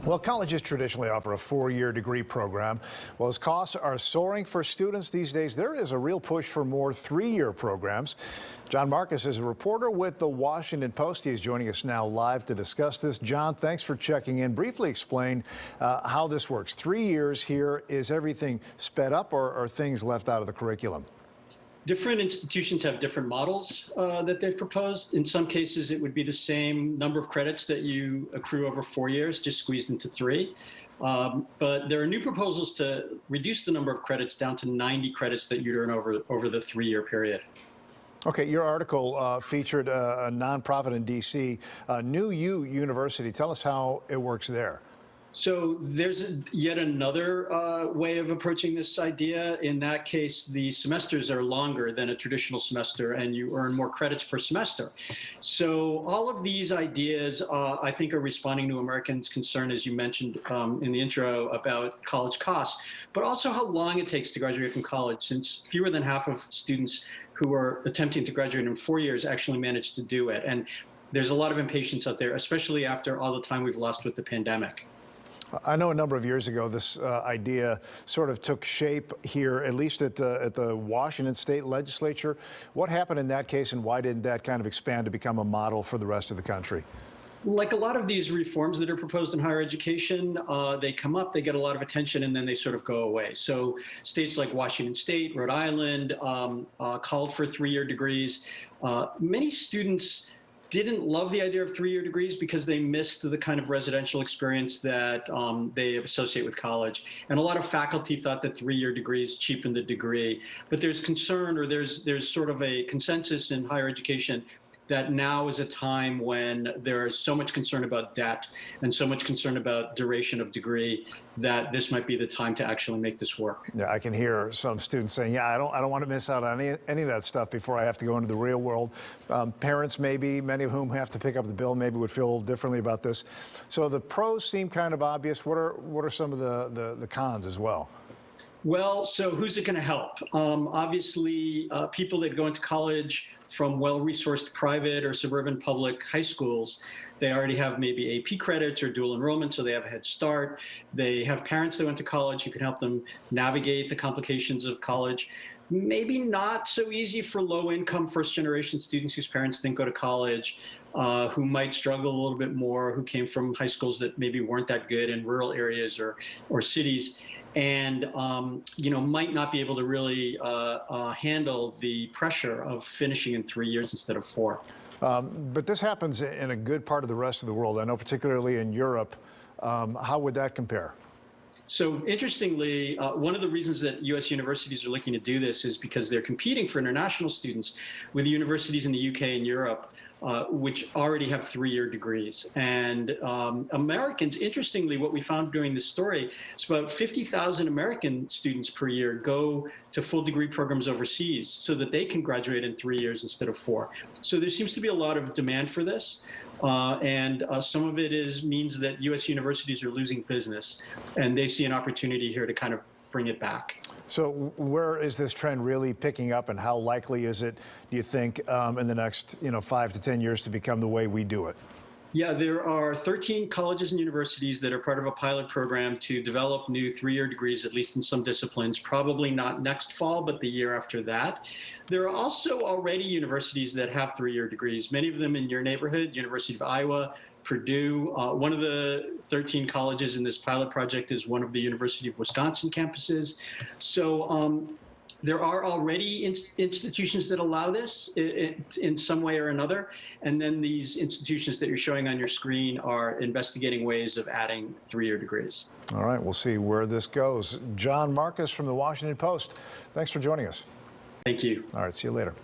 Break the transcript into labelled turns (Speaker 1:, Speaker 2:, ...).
Speaker 1: Well, colleges traditionally offer a four-year degree program. Well, as costs are soaring for students these days, there is a real push for more three-year programs. John Marcus is a reporter with The Washington Post. He is joining us now live to discuss this. John, thanks for checking in. Briefly explain how this works. 3 years here, is everything sped up or are things left out of the curriculum?
Speaker 2: Different institutions have different models that they've proposed. In some cases, it would be the same number of credits that you accrue over 4 years, just squeezed into 3. But there are new proposals to reduce the number of credits down to 90 credits that you'd earn over the 3-year period.
Speaker 1: Okay, your article featured a nonprofit in D.C., New U University. Tell us how it works there.
Speaker 2: So there's yet another way of approaching this idea. In that case, the semesters are longer than a traditional semester and you earn more credits per semester. So all of these ideas, I think, are responding to Americans' concern, as you mentioned in the intro, about college costs, but also how long it takes to graduate from college, since fewer than half of students who are attempting to graduate in 4 years actually manage to do it. And there's a lot of impatience out there, especially after all the time we've lost with the pandemic.
Speaker 1: I know a number of years ago this idea sort of took shape here, at least at the Washington State Legislature. What happened in that case, and why didn't that kind of expand to become a model for the rest of the country?
Speaker 2: Like a lot of these reforms that are proposed in higher education, they come up, they get a lot of attention, and then they sort of go away. So states like Washington State, Rhode Island called for 3-year degrees. Many students didn't love the idea of 3-year degrees because they missed the kind of residential experience that they associate with college. And a lot of faculty thought that 3-year degrees cheapened the degree. But there's concern, or there's sort of a consensus in higher education that now is a time when there is so much concern about debt and so much concern about duration of degree that this might be the time to actually make this work.
Speaker 1: Yeah, I can hear some students saying, yeah, I don't want to miss out on any of that stuff before I have to go into the real world. Parents, maybe, many of whom have to pick up the bill, maybe would feel a little differently about this. So the pros seem kind of obvious. What are some of the cons as well?
Speaker 2: Well, so who's it going to help? Obviously, people that go into college from well-resourced private or suburban public high schools, they already have maybe AP credits or dual enrollment, so they have a head start. They have parents that went to college who can help them navigate the complications of college. Maybe not so easy for low-income first-generation students whose parents didn't go to college, who might struggle a little bit more, who came from high schools that maybe weren't that good in rural areas or cities, and might not be able to really handle the pressure of finishing in 3 years instead of 4.
Speaker 1: But this happens in a good part of the rest of the world. I know particularly in Europe. How would that compare?
Speaker 2: So interestingly, one of the reasons that U.S. universities are looking to do this is because they're competing for international students with universities in the UK and Europe, which already have 3-year degrees. And Americans, interestingly, what we found during this story is about 50,000 American students per year go to full degree programs overseas so that they can graduate in 3 years instead of 4. So there seems to be a lot of demand for this. And some of it means that U.S. universities are losing business, and they see an opportunity here to kind of bring it back.
Speaker 1: So where is this trend really picking up, and how likely is it, do you think, in the next 5 to 10 years to become the way we do it?
Speaker 2: Yeah, there are 13 colleges and universities that are part of a pilot program to develop new 3-year degrees, at least in some disciplines, probably not next fall, but the year after that. There are also already universities that have 3-year degrees, many of them in your neighborhood, University of Iowa, Purdue. One of the 13 colleges in this pilot project is one of the University of Wisconsin campuses. So there are already institutions that allow this in some way or another. And then these institutions that you're showing on your screen are investigating ways of adding 3-year degrees.
Speaker 1: All right, we'll see where this goes. John Marcus from The Washington Post, thanks for joining us.
Speaker 2: Thank you.
Speaker 1: All right, see you later.